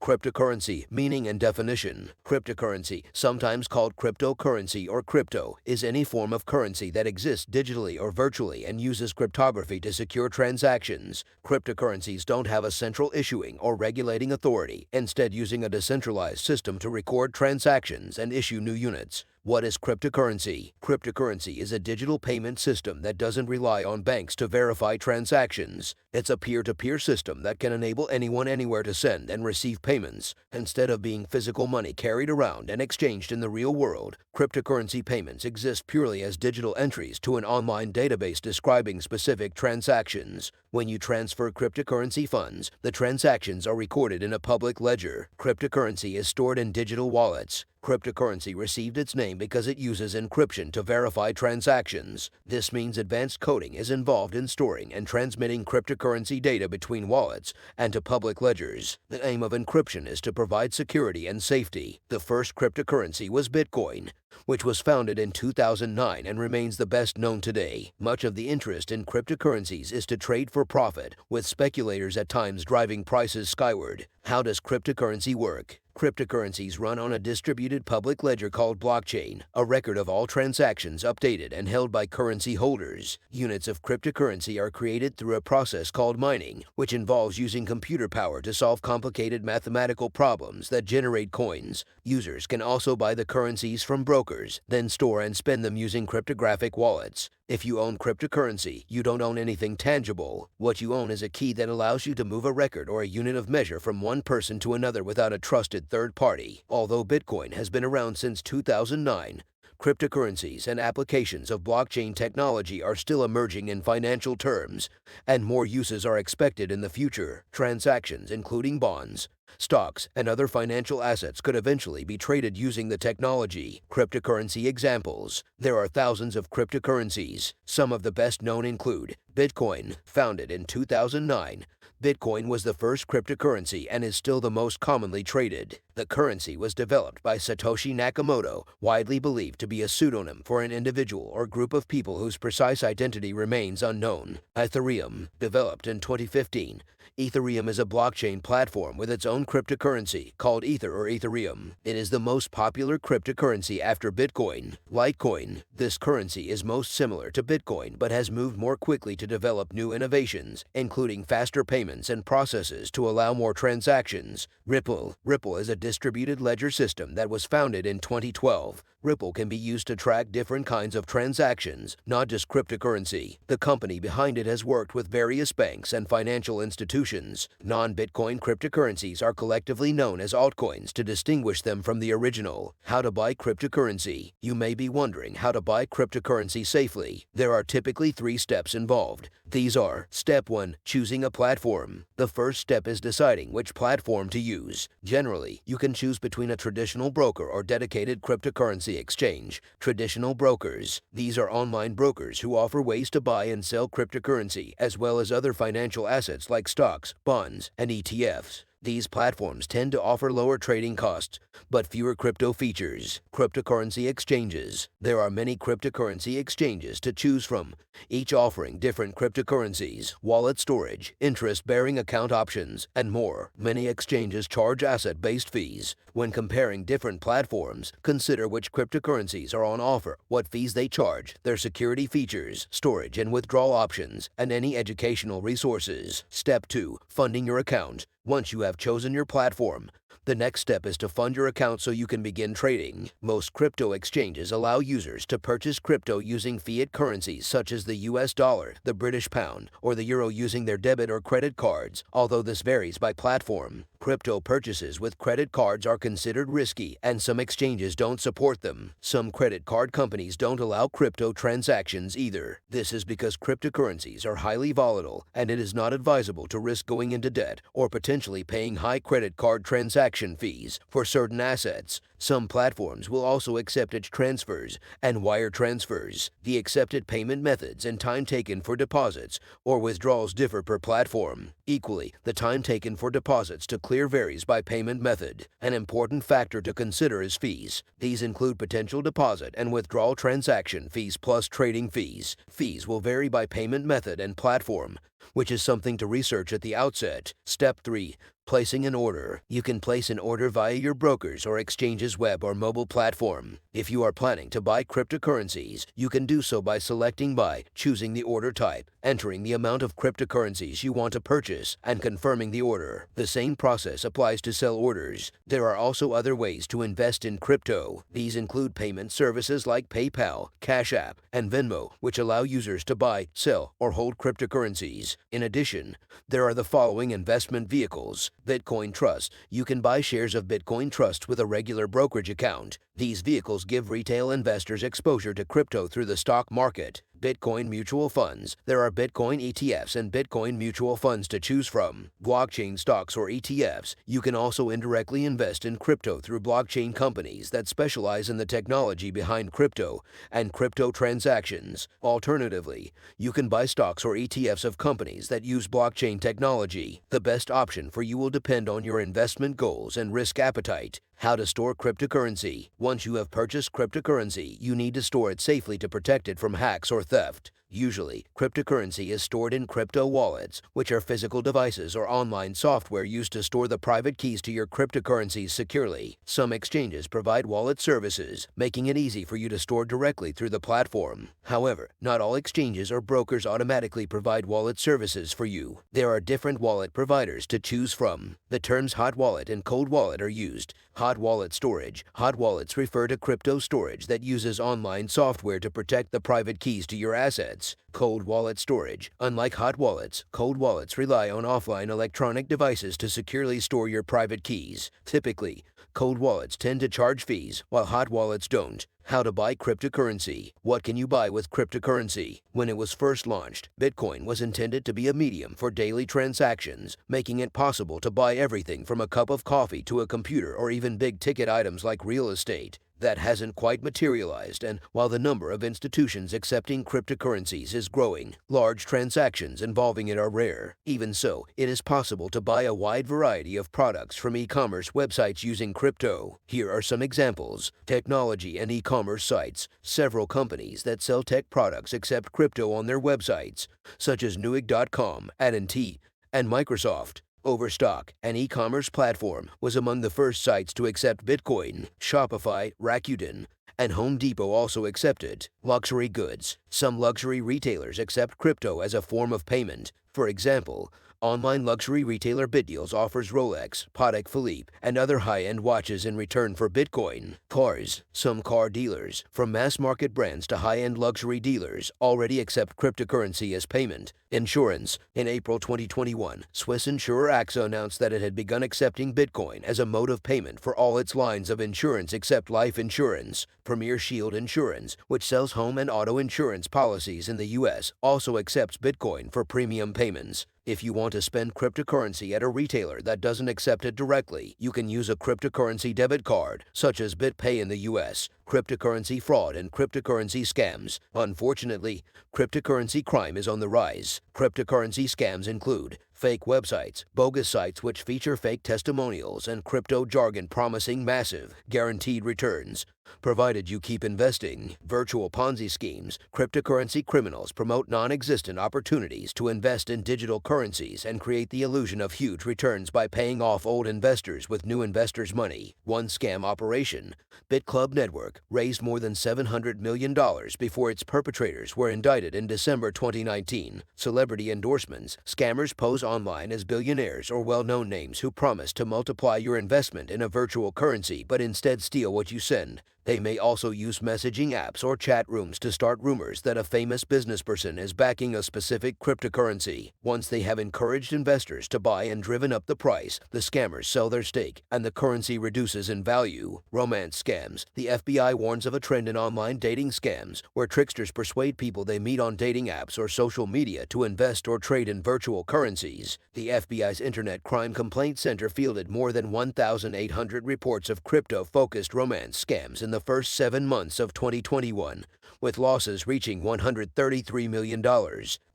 Cryptocurrency, meaning and definition. Cryptocurrency, sometimes called cryptocurrency or crypto, is any form of currency that exists digitally or virtually and uses cryptography to secure transactions. Cryptocurrencies don't have a central issuing or regulating authority, instead using a decentralized system to record transactions and issue new units. What is cryptocurrency? Cryptocurrency is a digital payment system that doesn't rely on banks to verify transactions. It's a peer-to-peer system that can enable anyone anywhere to send and receive payments. Instead of being physical money carried around and exchanged in the real world, cryptocurrency payments exist purely as digital entries to an online database describing specific transactions. When you transfer cryptocurrency funds, the transactions are recorded in a public ledger. Cryptocurrency is stored in digital wallets. Cryptocurrency received its name because it uses encryption to verify transactions. This means advanced coding is involved in storing and transmitting cryptocurrency data between wallets and to public ledgers. The aim of encryption is to provide security and safety. The first cryptocurrency was Bitcoin, which was founded in 2009 and remains the best known today. Much of the interest in cryptocurrencies is to trade for profit, with speculators at times driving prices skyward. How does cryptocurrency work? Cryptocurrencies run on a distributed public ledger called blockchain, a record of all transactions updated and held by currency holders. Units of cryptocurrency are created through a process called mining, which involves using computer power to solve complicated mathematical problems that generate coins. Users can also buy the currencies from brokers, then store and spend them using cryptographic wallets. If you own cryptocurrency, you don't own anything tangible. What you own is a key that allows you to move a record or a unit of measure from one person to another without a trusted third party. Although Bitcoin has been around since 2009, cryptocurrencies and applications of blockchain technology are still emerging in financial terms, and more uses are expected in the future. Transactions, including bonds, stocks, and other financial assets could eventually be traded using the technology. Cryptocurrency examples. There are thousands of cryptocurrencies. Some of the best known include Bitcoin, founded in 2009. Bitcoin was the first cryptocurrency and is still the most commonly traded. The currency was developed by Satoshi Nakamoto, widely believed to be a pseudonym for an individual or group of people whose precise identity remains unknown. Ethereum, developed in 2015. Ethereum is a blockchain platform with its own cryptocurrency called Ether or Ethereum. It is the most popular cryptocurrency after Bitcoin. Litecoin. This currency is most similar to Bitcoin but has moved more quickly to develop new innovations, including faster payments and processes to allow more transactions. Ripple. Ripple is a distributed ledger system that was founded in 2012. Ripple can be used to track different kinds of transactions, not just cryptocurrency. The company behind it has worked with various banks and financial institutions. Non-Bitcoin cryptocurrencies are collectively known as altcoins to distinguish them from the original. How to buy cryptocurrency. You may be wondering how to buy cryptocurrency safely. There are typically 3 steps involved. These are: Step 1. Choosing a platform. The first step is deciding which platform to use. Generally, you can choose between a traditional broker or dedicated cryptocurrency exchange. Traditional brokers. These are online brokers who offer ways to buy and sell cryptocurrency, as well as other financial assets like stocks, bonds, and ETFs. These platforms tend to offer lower trading costs, but fewer crypto features. Cryptocurrency exchanges. There are many cryptocurrency exchanges to choose from, each offering different cryptocurrencies, wallet storage, interest-bearing account options, and more. Many exchanges charge asset-based fees. When comparing different platforms, consider which cryptocurrencies are on offer, what fees they charge, their security features, storage and withdrawal options, and any educational resources. Step 2. Funding your account. Once you have chosen your platform, the next step is to fund your account so you can begin trading. Most crypto exchanges allow users to purchase crypto using fiat currencies such as the US dollar, the British pound, or the euro using their debit or credit cards, although this varies by platform. Crypto purchases with credit cards are considered risky, and some exchanges don't support them. Some credit card companies don't allow crypto transactions either. This is because cryptocurrencies are highly volatile, and it is not advisable to risk going into debt or potentially paying high credit card transaction fees for certain assets. Some platforms will also accept transfers and wire transfers. The accepted payment methods and time taken for deposits or withdrawals differ per platform. Equally, the time taken for deposits to clear varies by payment method. An important factor to consider is fees. These include potential deposit and withdrawal transaction fees plus trading fees. Fees will vary by payment method and platform. which is something to research at the outset. Step 3. Placing an order. You can place an order via your broker's or exchange's web or mobile platform. If you are planning to buy cryptocurrencies, you can do so by selecting buy, choosing the order type, entering the amount of cryptocurrencies you want to purchase, and confirming the order. The same process applies to sell orders. There are also other ways to invest in crypto. These include payment services like PayPal, Cash App, and Venmo, which allow users to buy, sell, or hold cryptocurrencies. In addition, there are the following investment vehicles. Bitcoin Trust. You can buy shares of Bitcoin Trust with a regular brokerage account. These vehicles give retail investors exposure to crypto through the stock market. Bitcoin Mutual Funds. There are Bitcoin ETFs and Bitcoin mutual funds to choose from. Blockchain stocks or ETFs. You can also indirectly invest in crypto through blockchain companies that specialize in the technology behind crypto and crypto transactions. Alternatively, you can buy stocks or ETFs of companies that use blockchain technology. The best option for you will depend on your investment goals and risk appetite. How to store cryptocurrency. Once you have purchased cryptocurrency, you need to store it safely to protect it from hacks or theft. Usually, cryptocurrency is stored in crypto wallets, which are physical devices or online software used to store the private keys to your cryptocurrencies securely. Some exchanges provide wallet services, making it easy for you to store directly through the platform. However, not all exchanges or brokers automatically provide wallet services for you. There are different wallet providers to choose from. The terms hot wallet and cold wallet are used. Hot wallet storage. Hot wallets refer to crypto storage that uses online software to protect the private keys to your assets. Cold wallet storage. Unlike hot wallets, cold wallets rely on offline electronic devices to securely store your private keys. Typically, cold wallets tend to charge fees, while hot wallets don't. How to buy cryptocurrency. What can you buy with cryptocurrency? When it was first launched, Bitcoin was intended to be a medium for daily transactions, making it possible to buy everything from a cup of coffee to a computer or even big-ticket items like real estate. That hasn't quite materialized, and while the number of institutions accepting cryptocurrencies is growing, large transactions involving it are rare. Even so, it is possible to buy a wide variety of products from e-commerce websites using crypto. Here are some examples. Technology and e-commerce sites. Several companies that sell tech products accept crypto on their websites, such as Newegg.com, AT&T, and Microsoft. Overstock, an e-commerce platform, was among the first sites to accept Bitcoin. Shopify, Rakuten, and Home Depot also accept it. Luxury goods. Some luxury retailers accept crypto as a form of payment. For example, online luxury retailer BitDeals offers Rolex, Patek Philippe, and other high-end watches in return for Bitcoin. Cars. Some car dealers, from mass-market brands to high-end luxury dealers, already accept cryptocurrency as payment. Insurance. In April 2021, Swiss insurer AXA announced that it had begun accepting Bitcoin as a mode of payment for all its lines of insurance except life insurance. Premier Shield Insurance, which sells home and auto insurance policies in the U.S., also accepts Bitcoin for premium payments. If you want to spend cryptocurrency at a retailer that doesn't accept it directly, you can use a cryptocurrency debit card, such as BitPay in the U.S. Cryptocurrency fraud and cryptocurrency scams. Unfortunately, cryptocurrency crime is on the rise. Cryptocurrency scams include fake websites, bogus sites which feature fake testimonials, and crypto jargon promising massive, guaranteed returns, provided you keep investing. Virtual Ponzi schemes. Cryptocurrency criminals promote non-existent opportunities to invest in digital currencies and create the illusion of huge returns by paying off old investors with new investors' money. One scam operation. BitClub Network raised more than $700 million before its perpetrators were indicted in December 2019. Celebrity endorsements. Scammers pose online as billionaires or well-known names who promise to multiply your investment in a virtual currency but instead steal what you send. They may also use messaging apps or chat rooms to start rumors that a famous businessperson is backing a specific cryptocurrency. Once they have encouraged investors to buy and driven up the price, the scammers sell their stake, and the currency reduces in value. Romance scams. The FBI warns of a trend in online dating scams, where tricksters persuade people they meet on dating apps or social media to invest or trade in virtual currencies. The FBI's Internet Crime Complaint Center fielded more than 1,800 reports of crypto-focused romance scams in the first 7 months of 2021, with losses reaching $133 million.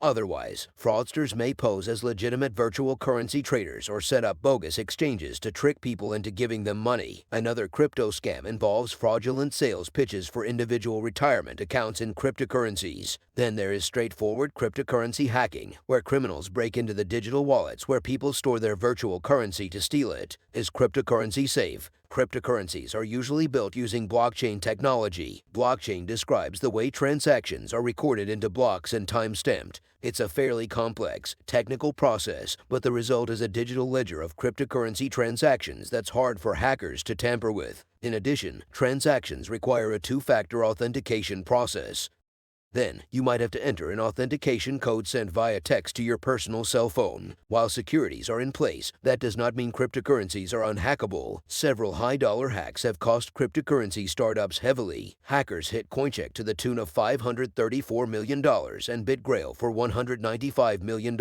Otherwise, fraudsters may pose as legitimate virtual currency traders or set up bogus exchanges to trick people into giving them money. Another crypto scam involves fraudulent sales pitches for individual retirement accounts in cryptocurrencies. Then there is straightforward cryptocurrency hacking, where criminals break into the digital wallets where people store their virtual currency to steal it. Is cryptocurrency safe? Cryptocurrencies are usually built using blockchain technology. Blockchain describes the way transactions are recorded into blocks and time-stamped. It's a fairly complex, technical process, but the result is a digital ledger of cryptocurrency transactions that's hard for hackers to tamper with. In addition, transactions require a two-factor authentication process. Then, you might have to enter an authentication code sent via text to your personal cell phone. While securities are in place, that does not mean cryptocurrencies are unhackable. Several high-dollar hacks have cost cryptocurrency startups heavily. Hackers hit Coincheck to the tune of $534 million and BitGrail for $195 million,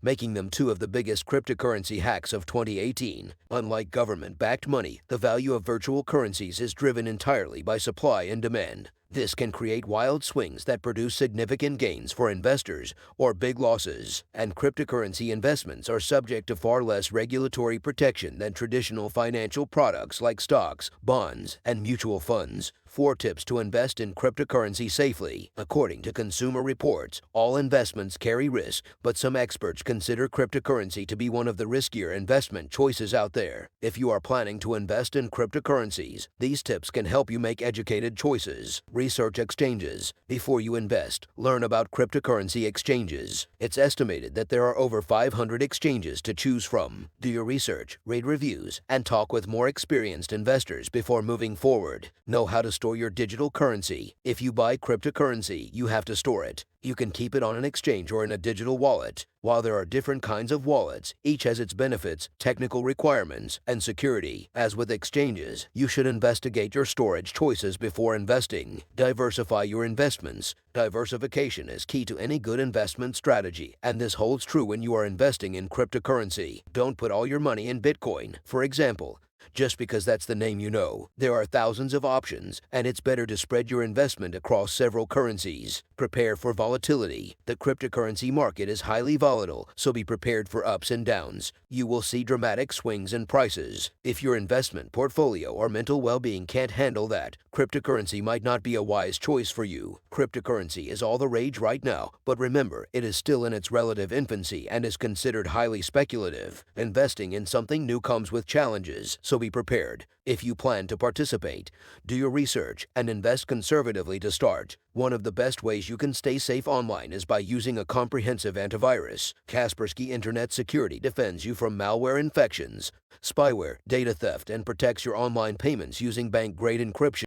making them two of the biggest cryptocurrency hacks of 2018. Unlike government-backed money, the value of virtual currencies is driven entirely by supply and demand. This can create wild swings that produce significant gains for investors or big losses, and cryptocurrency investments are subject to far less regulatory protection than traditional financial products like stocks, bonds, and mutual funds. 4 tips to invest in cryptocurrency safely. According to Consumer Reports, all investments carry risk, but some experts consider cryptocurrency to be one of the riskier investment choices out there. If you are planning to invest in cryptocurrencies, these tips can help you make educated choices. Research exchanges. Before you invest, learn about cryptocurrency exchanges. It's estimated that there are over 500 exchanges to choose from. Do your research, read reviews, and talk with more experienced investors before moving forward. Know how to store your digital currency. If you buy cryptocurrency, you have to store it. You can keep it on an exchange or in a digital wallet. While there are different kinds of wallets, each has its benefits, technical requirements, and security. As with exchanges, you should investigate your storage choices before investing. Diversify your investments. Diversification is key to any good investment strategy, and this holds true when you are investing in cryptocurrency. Don't put all your money in Bitcoin, for example, just because that's the name you know. There are thousands of options, and it's better to spread your investment across several currencies. Prepare for volatility. The cryptocurrency market is highly volatile, so be prepared for ups and downs. You will see dramatic swings in prices. If your investment portfolio or mental well-being can't handle that, cryptocurrency might not be a wise choice for you. Cryptocurrency is all the rage right now, but remember, it is still in its relative infancy and is considered highly speculative. Investing in something new comes with challenges, so be prepared. If you plan to participate, do your research and invest conservatively to start. One of the best ways you can stay safe online is by using a comprehensive antivirus. Kaspersky Internet Security defends you from malware infections, spyware, data theft, and protects your online payments using bank-grade encryption.